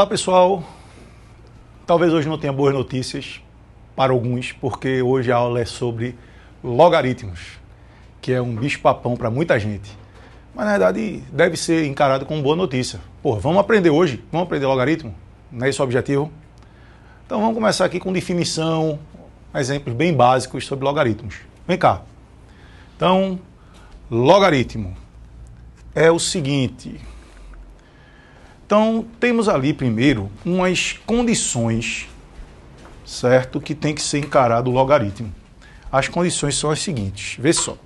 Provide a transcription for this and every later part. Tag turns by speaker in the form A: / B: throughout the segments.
A: Olá pessoal, talvez hoje não tenha boas notícias para alguns, porque hoje a aula é sobre logaritmos, que é um bicho-papão para muita gente. Mas na verdade deve ser encarado como boa notícia. Pô, vamos aprender hoje, vamos aprender logaritmo? Não é esse o objetivo? Então vamos começar aqui com definição, exemplos bem básicos sobre logaritmos. Vem cá. Então, logaritmo é o seguinte. Então, temos ali primeiro umas condições, certo? Que tem que ser encarado o logaritmo. As condições são as seguintes. Vê só.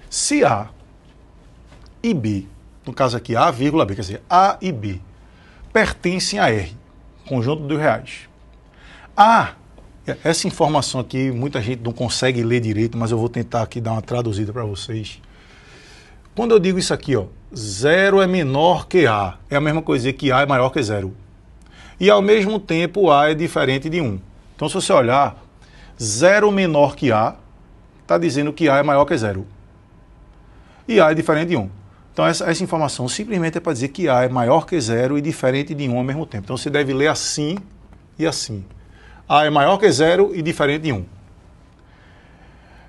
A: Se A e B, no caso aqui A, vírgula B, quer dizer, A e B, pertencem a R, conjunto dos reais. A, essa informação aqui, muita gente não consegue ler direito, mas eu vou tentar aqui dar uma traduzida para vocês. Quando eu digo isso aqui, ó, 0 é menor que A, é a mesma coisa que A é maior que 0. E ao mesmo tempo A é diferente de 1. Então se você olhar, 0 menor que A, está dizendo que A é maior que 0. E A é diferente de 1. Então essa informação simplesmente é para dizer que A é maior que 0 e diferente de 1 ao mesmo tempo. Então você deve ler assim e assim. A é maior que 0 e diferente de 1.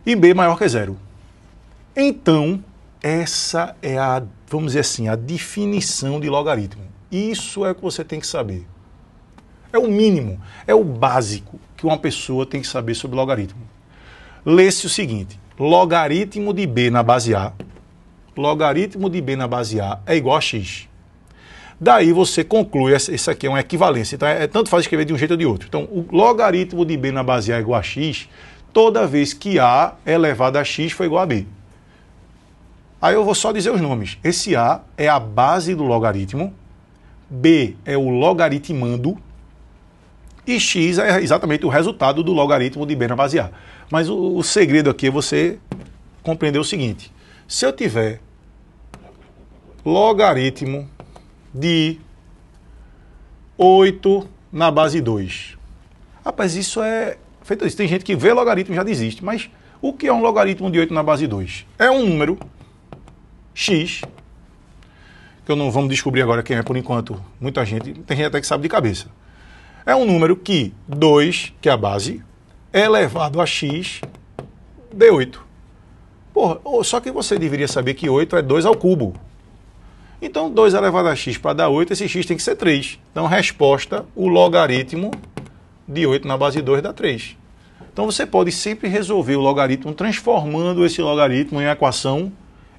A: E B maior que 0. Então, essa é a, vamos dizer assim, a definição de logaritmo. Isso é o que você tem que saber. É o mínimo, é o básico que uma pessoa tem que saber sobre logaritmo. Lê-se o seguinte, logaritmo de B na base A, logaritmo de B na base A é igual a x. Daí você conclui, essa aqui é uma equivalência, então tanto faz escrever de um jeito ou de outro. Então, o logaritmo de B na base A é igual a x, toda vez que A elevado a x for igual a B. Aí eu vou só dizer os nomes. Esse A é a base do logaritmo, B é o logaritmando e x é exatamente o resultado do logaritmo de B na base A. Mas o segredo aqui é você compreender o seguinte. Se eu tiver logaritmo de 8 na base 2. Rapaz, isso é feito isso. Tem gente que vê logaritmo e já desiste. Mas o que é um logaritmo de 8 na base 2? É um número x, que eu não vamos descobrir agora quem é por enquanto, muita gente, tem gente até que sabe de cabeça. É um número que 2, que é a base, é elevado a x de 8. Porra, só que você deveria saber que 8 é 2 ao cubo. Então 2 elevado a x para dar 8, esse x tem que ser 3. Então resposta, o logaritmo de 8 na base 2 dá 3. Então você pode sempre resolver o logaritmo transformando esse logaritmo em equação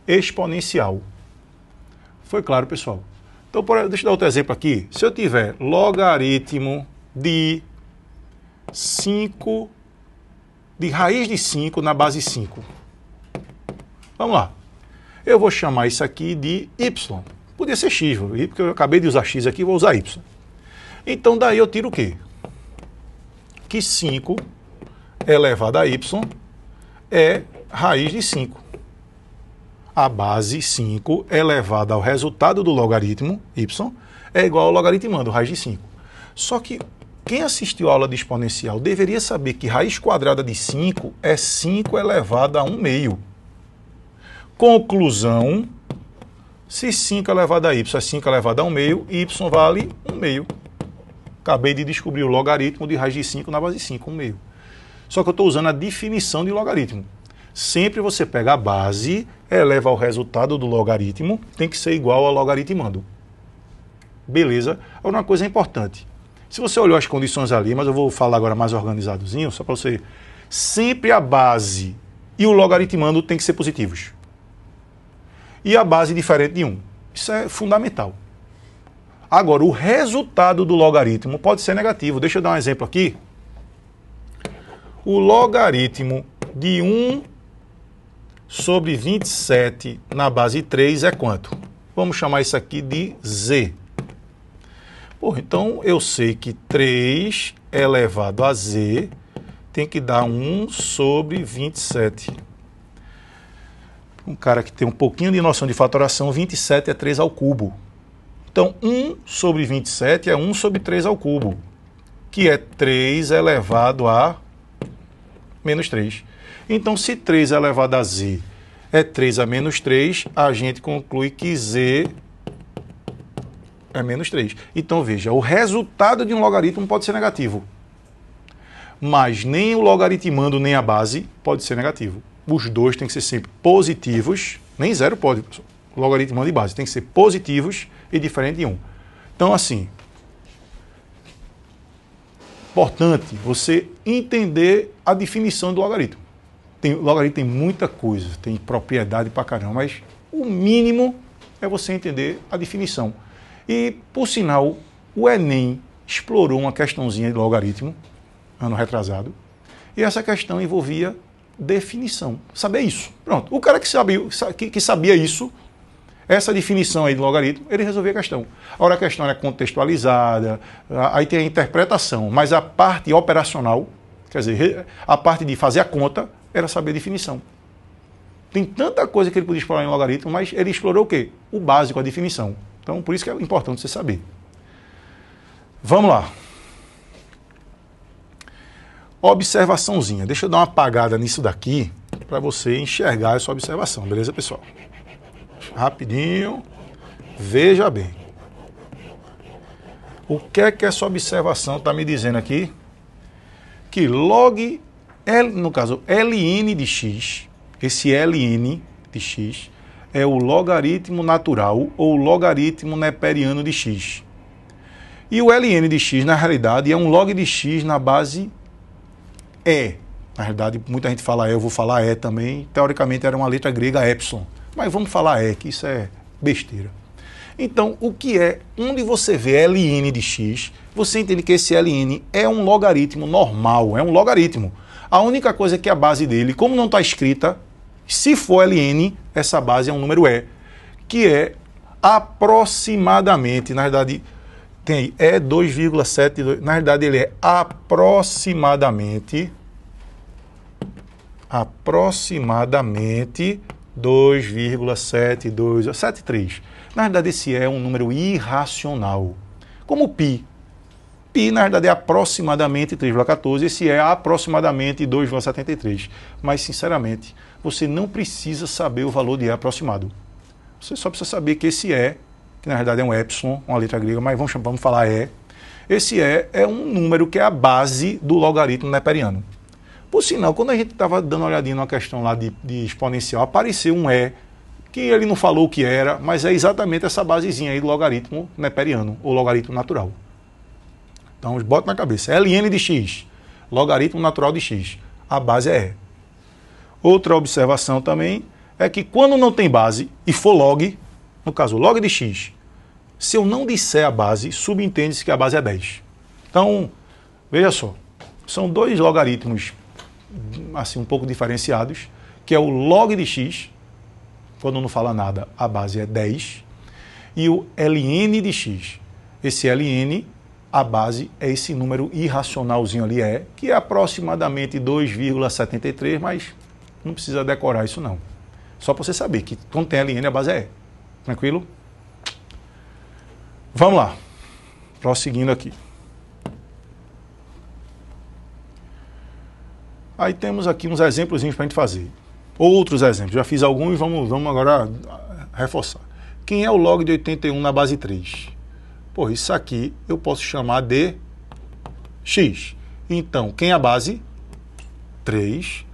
A: exponencial. Foi claro, pessoal? Então, deixa eu dar outro exemplo aqui. Se eu tiver logaritmo de 5, de raiz de 5 na base 5. Vamos lá. Eu vou chamar isso aqui de y. Podia ser x, porque eu acabei de usar x aqui, vou usar y. Então, daí eu tiro o quê? Que 5 elevado a y é raiz de 5. A base 5 elevada ao resultado do logaritmo, y, é igual ao logaritmando, raiz de 5. Só que quem assistiu a aula de exponencial deveria saber que raiz quadrada de 5 é 5 elevado a 1 meio. Conclusão, se 5 elevado a y é 5 elevado a 1 meio, y vale 1 meio. Acabei de descobrir o logaritmo de raiz de 5 na base 5, 1 meio. Só que eu estou usando a definição de logaritmo. Sempre você pega a base, eleva ao resultado do logaritmo, tem que ser igual ao logaritmando. Beleza? Agora uma coisa importante. Se você olhou as condições ali, mas eu vou falar agora mais organizadozinho, só para você... Sempre a base e o logaritmando tem que ser positivos. E a base diferente de 1. Isso é fundamental. Agora, o resultado do logaritmo pode ser negativo. Deixa eu dar um exemplo aqui. O logaritmo de 1 sobre 27 na base 3 é quanto? Vamos chamar isso aqui de z. Porra, então eu sei que 3 elevado a z tem que dar 1 sobre 27. Um cara que tem um pouquinho de noção de fatoração, 27 é 3 ao cubo. Então 1 sobre 27 é 1 sobre 3 ao cubo, que é 3 elevado a menos 3. Então, se 3 elevado a z é 3 a menos 3, a gente conclui que z É menos 3. Então, veja, o resultado de um logaritmo pode ser negativo. Mas nem o logaritmando nem a base pode ser negativo. Os dois têm que ser sempre positivos. Nem zero pode. Logaritmando e base. Tem que ser positivos e diferente de 1. Então, assim, importante você entender a definição do logaritmo. O logaritmo tem muita coisa, tem propriedade pra caramba, mas o mínimo é você entender a definição. E, por sinal, o Enem explorou uma questãozinha de logaritmo, ano retrasado, e essa questão envolvia definição. Saber isso. Pronto. O cara que sabia isso, essa definição aí de logaritmo, ele resolvia a questão. Agora a questão é contextualizada, aí tem a interpretação, mas a parte operacional, quer dizer, a parte de fazer a conta, era saber a definição. Tem tanta coisa que ele podia explorar em logaritmo, mas ele explorou o quê? O básico, a definição. Então, por isso que é importante você saber. Vamos lá. Observaçãozinha. Deixa eu dar uma apagada nisso daqui para você enxergar essa observação. Beleza, pessoal? Rapidinho. Veja bem. O que é que essa observação está me dizendo aqui? Que log, no caso, ln de x, esse ln de x é o logaritmo natural ou logaritmo neperiano de x. E o ln de x, na realidade, é um log de x na base e. Na realidade, muita gente fala e, eu vou falar e também. Teoricamente, era uma letra grega epsilon. Mas vamos falar e, que isso é besteira. Então, o que é? Onde você vê ln de x, você entende que esse ln é um logaritmo normal, é um logaritmo. A única coisa é que a base dele, como não está escrita, se for ln, essa base é um número e, que é aproximadamente, na verdade, tem e 2,72, na verdade ele é aproximadamente 2,7273. Na verdade, esse é um número irracional. Como π. Π, na verdade, é aproximadamente 3,14. Esse é aproximadamente 2,73. Mas, sinceramente, você não precisa saber o valor de E aproximado. Você só precisa saber que esse E, que na verdade é um epsilon, uma letra grega, mas vamos falar E. Esse E é um número que é a base do logaritmo neperiano. Por sinal, quando a gente estava dando uma olhadinha numa questão lá de exponencial, apareceu um E, que ele não falou o que era, mas é exatamente essa basezinha aí do logaritmo neperiano, ou logaritmo natural. Então, bota na cabeça. ln de x, logaritmo natural de x. A base é E. Outra observação também é que quando não tem base e for log, no caso log de x, se eu não disser a base, subentende-se que a base é 10. Então, veja só, são dois logaritmos assim um pouco diferenciados, que é o log de x, quando não fala nada, a base é 10, e o ln de x. Esse ln, a base é esse número irracionalzinho ali, que é aproximadamente 2,73, mas não precisa decorar isso não. Só para você saber que quando tem ln, a base é E. Tranquilo? Vamos lá. Prosseguindo aqui. Aí temos aqui uns exemplos para a gente fazer. Outros exemplos. Já fiz alguns, vamos agora reforçar. Quem é o log de 81 na base 3? Pô, isso aqui eu posso chamar de x. Então, quem é a base? 3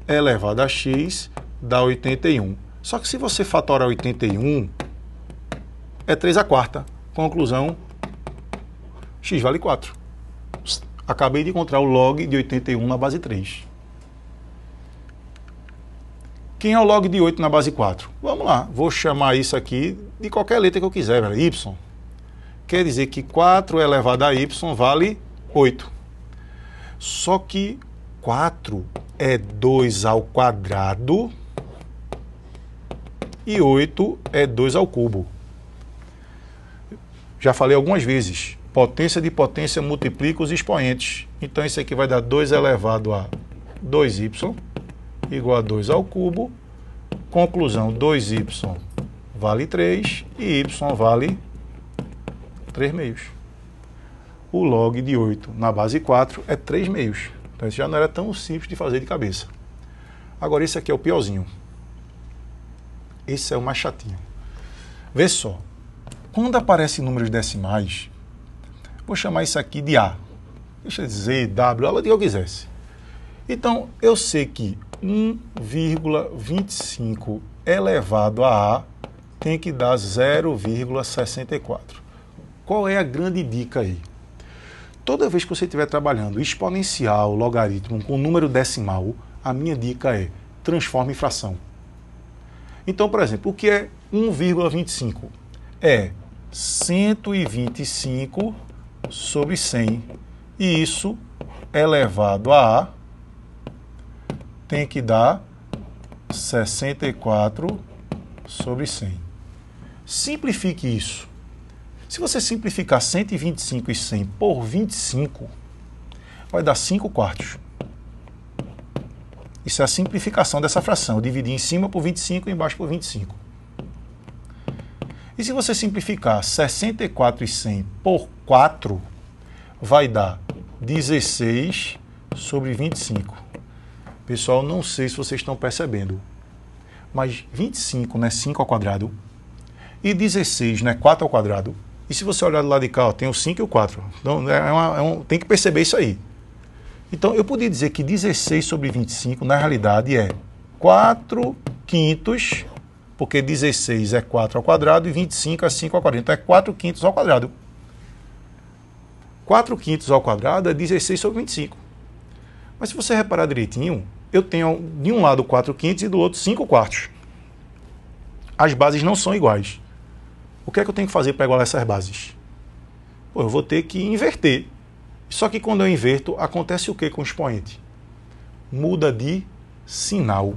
A: elevado a x dá 81. Só que se você fatorar 81, é 3 a quarta. Conclusão, x vale 4. Acabei de encontrar o log de 81 na base 3. Quem é o log de 8 na base 4? Vamos lá, vou chamar isso aqui de qualquer letra que eu quiser, velho. Y. Quer dizer que 4 elevado a y vale 8. Só que 4 é 2 ao quadrado e 8 é 2 ao cubo. Já falei algumas vezes, potência de potência multiplica os expoentes. Então isso aqui vai dar 2 elevado a 2y igual a 2 ao cubo. Conclusão, 2y vale 3 e y vale 3 meios. O log de 8 na base 4 é 3 meios. Então isso já não era tão simples de fazer de cabeça. Agora esse aqui é o piorzinho. Esse é o mais chatinho. Vê só. Quando aparecem números decimais, vou chamar isso aqui de A. Deixa eu dizer W, ela diga o que eu quisesse. Então, eu sei que 1,25 elevado a A tem que dar 0,64. Qual é a grande dica aí? Toda vez que você estiver trabalhando exponencial, logaritmo com número decimal, a minha dica é transforme em fração. Então, por exemplo, o que é 1,25? É 125 sobre 100. E isso elevado a A tem que dar 64 sobre 100. Simplifique isso. Se você simplificar 125 e 100 por 25, vai dar 5 quartos. Isso é a simplificação dessa fração. Eu dividi em cima por 25 e embaixo por 25. E se você simplificar 64 e 100 por 4, vai dar 16 sobre 25. Pessoal, não sei se vocês estão percebendo, mas 25 não é 5 ao quadrado e 16 não é 4 ao quadrado. E se você olhar do lado de cá, ó, tem o 5 e o 4. Então, tem que perceber isso aí. Então, eu poderia dizer que 16 sobre 25, na realidade, é 4 quintos, porque 16 é 4 ao quadrado e 25 é 5 ao quadrado. Então, é 4 quintos ao quadrado. 4 quintos ao quadrado é 16 sobre 25. Mas se você reparar direitinho, eu tenho de um lado 4 quintos e do outro 5 quartos. As bases não são iguais. O que é que eu tenho que fazer para igualar essas bases? Pô, eu vou ter que inverter. Só que quando eu inverto, acontece o que com o expoente? Muda de sinal.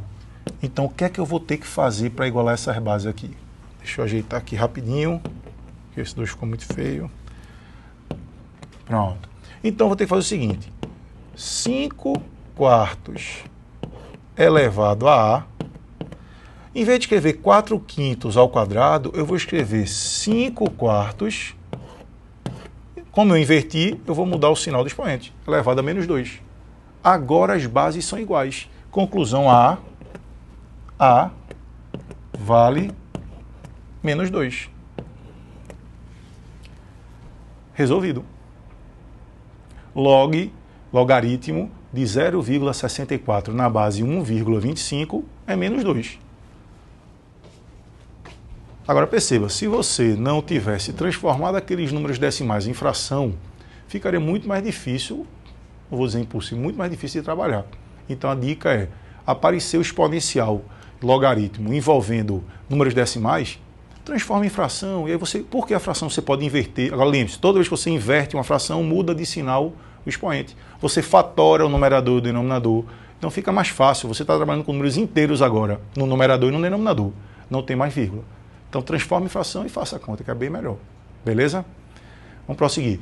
A: Então, o que é que eu vou ter que fazer para igualar essas bases aqui? Deixa eu ajeitar aqui rapidinho, porque esse 2 ficou muito feio. Pronto. Então, eu vou ter que fazer o seguinte. 5 quartos elevado a A. Em vez de escrever 4 quintos ao quadrado, eu vou escrever 5 quartos. Como eu inverti, eu vou mudar o sinal do expoente, elevado a menos 2. Agora as bases são iguais. Conclusão A vale menos 2. Resolvido. Logaritmo de 0,64 na base 1,25 é menos 2. Agora perceba, se você não tivesse transformado aqueles números decimais em fração, ficaria muito mais difícil, não vou dizer impossível, muito mais difícil de trabalhar. Então a dica é, aparecer o exponencial logaritmo envolvendo números decimais, transforma em fração, e aí você, porque a fração você pode inverter, agora lembre-se, toda vez que você inverte uma fração, muda de sinal o expoente. Você fatora o numerador e o denominador, então fica mais fácil, você está trabalhando com números inteiros agora, no numerador e no denominador, não tem mais vírgula. Então, transforme em fração e faça a conta, que é bem melhor. Beleza? Vamos prosseguir.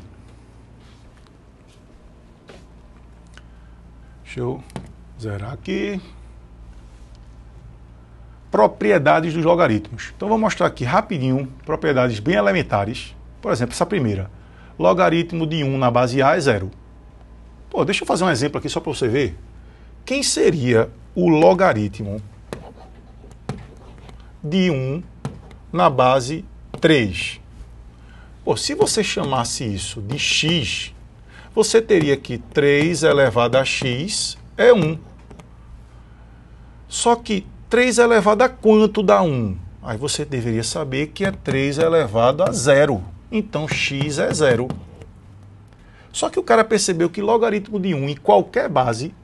A: Deixa eu zerar aqui. Propriedades dos logaritmos. Então, vou mostrar aqui rapidinho propriedades bem elementares. Por exemplo, essa primeira. Logaritmo de 1 na base A é 0. Pô, deixa eu fazer um exemplo aqui só para você ver. Quem seria o logaritmo de 1 na base 3. Pô, se você chamasse isso de x, você teria que 3 elevado a x é 1. Só que 3 elevado a quanto dá 1? Aí você deveria saber que é 3 elevado a 0. Então x é 0. Só que o cara percebeu que logaritmo de 1 em qualquer base,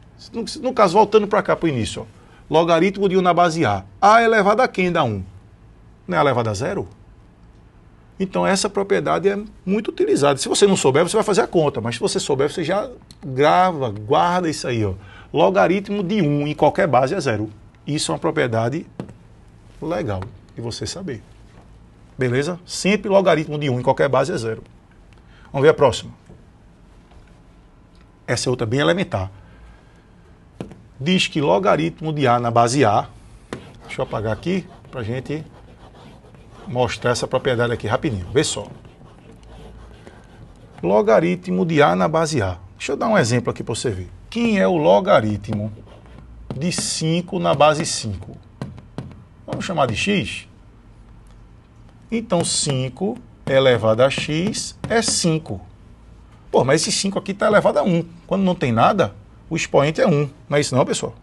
A: no caso, voltando para cá para o início, ó, logaritmo de 1 na base A elevado a quem dá 1? Não é elevado a 0? Então essa propriedade é muito utilizada. Se você não souber, você vai fazer a conta, mas se você souber, você já grava, guarda isso aí, ó. Logaritmo de 1 em qualquer base é 0. Isso é uma propriedade legal de você saber. Beleza? Sempre logaritmo de 1 em qualquer base é 0. Vamos ver a próxima. Essa é outra bem elementar. Diz que logaritmo de A na base A, deixa eu apagar aqui para a gente mostrar essa propriedade aqui rapidinho. Vê só. Logaritmo de A na base A. Deixa eu dar um exemplo aqui para você ver. Quem é o logaritmo de 5 na base 5? Vamos chamar de x? Então 5 elevado a x é 5. Pô, mas esse 5 aqui está elevado a 1. Quando não tem nada, o expoente é 1. Não é isso não, pessoal?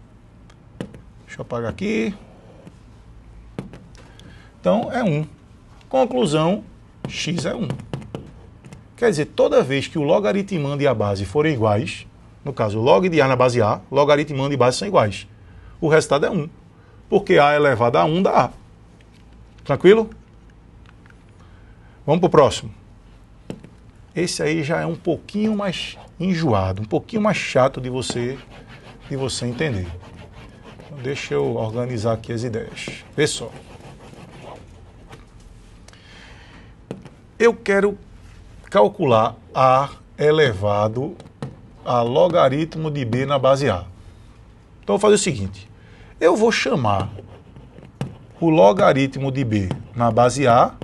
A: Deixa eu apagar aqui. Então, é 1. Conclusão, x é 1. Quer dizer, toda vez que o logaritmando e a base forem iguais, no caso, log de a na base a, logaritmando e base são iguais. O resultado é 1. Porque a elevado a 1 dá a. Tranquilo? Vamos para o próximo. Esse aí já é um pouquinho mais enjoado, um pouquinho mais chato de você entender. Então, deixa eu organizar aqui as ideias. Vê só. Eu quero calcular a elevado a logaritmo de b na base a. Então, eu vou fazer o seguinte. Eu vou chamar o logaritmo de b na base a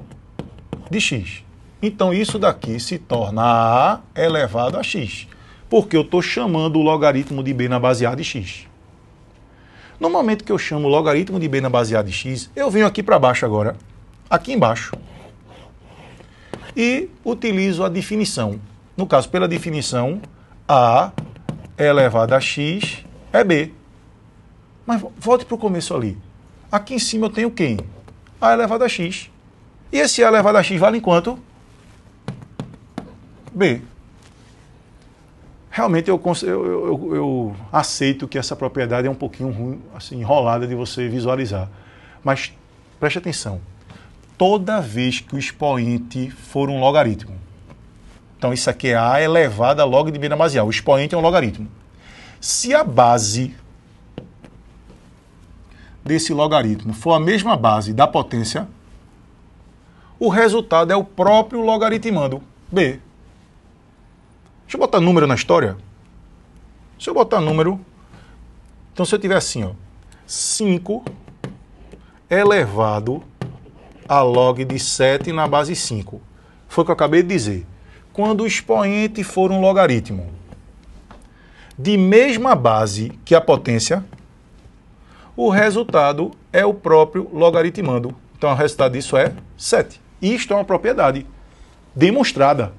A: de x. Então, isso daqui se torna a elevado a x, porque eu estou chamando o logaritmo de b na base a de x. No momento que eu chamo o logaritmo de b na base a de x, eu venho aqui para baixo agora, aqui embaixo, e utilizo a definição. No caso, pela definição, a elevado a x é b. Mas volte para o começo ali. Aqui em cima eu tenho quem? A elevado a x. E esse a elevado a x vale em quanto? B. Realmente eu aceito que essa propriedade é um pouquinho ruim, assim, enrolada de você visualizar. Mas preste atenção. Toda vez que o expoente for um logaritmo, então isso aqui é a elevada a log de b na base a. O expoente é um logaritmo. Se a base desse logaritmo for a mesma base da potência, o resultado é o próprio logaritmando, b. Deixa eu botar número na história. Se eu botar número, então se eu tiver assim, ó, 5 elevado a log de 7 na base 5. Foi o que eu acabei de dizer. Quando o expoente for um logaritmo de mesma base que a potência, o resultado é o próprio logaritmando. Então, o resultado disso é 7. Isto é uma propriedade demonstrada.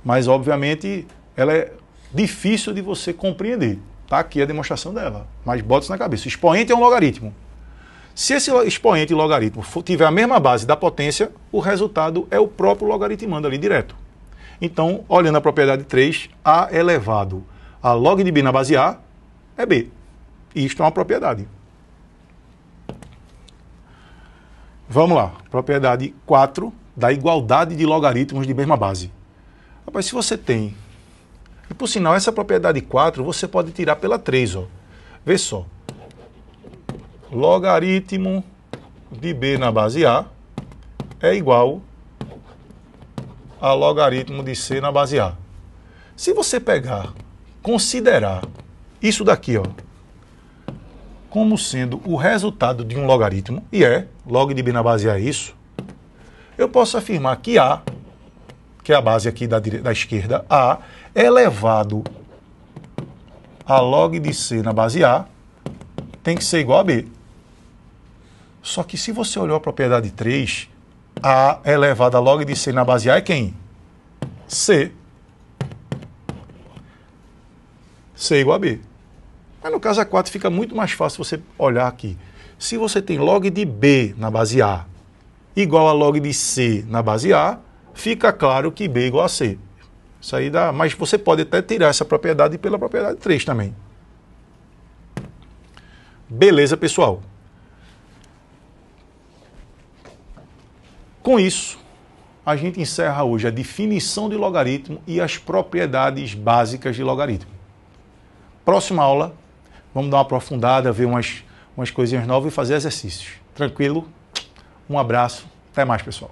A: Mas, obviamente, ela é difícil de você compreender. Está aqui a demonstração dela. Mas bota isso na cabeça. O expoente é um logaritmo. Se esse expoente e logaritmo tiver a mesma base da potência, o resultado é o próprio logaritmando ali direto. Então, olhando a propriedade 3, a elevado a log de b na base a é b. E isto é uma propriedade. Vamos lá. Propriedade 4 da igualdade de logaritmos de mesma base. Rapaz, se você tem... E por sinal, essa propriedade 4 você pode tirar pela 3. Ó. Vê só. Logaritmo de b na base a é igual a logaritmo de c na base a. Se você pegar, considerar isso daqui, ó, como sendo o resultado de um logaritmo, e log de b na base a é isso, eu posso afirmar que a, que é a base aqui da esquerda, a elevado a log de c na base a tem que ser igual a b. Só que se você olhar a propriedade 3, a elevado a log de c na base a é quem? C. C igual a b. Mas no caso a 4 fica muito mais fácil você olhar aqui. Se você tem log de b na base a igual a log de c na base a, fica claro que b é igual a c. Isso aí dá, mas você pode até tirar essa propriedade pela propriedade 3 também. Beleza, pessoal? Com isso, a gente encerra hoje a definição de logaritmo e as propriedades básicas de logaritmo. Próxima aula, vamos dar uma aprofundada, ver umas coisinhas novas e fazer exercícios. Tranquilo? Um abraço, até mais, pessoal.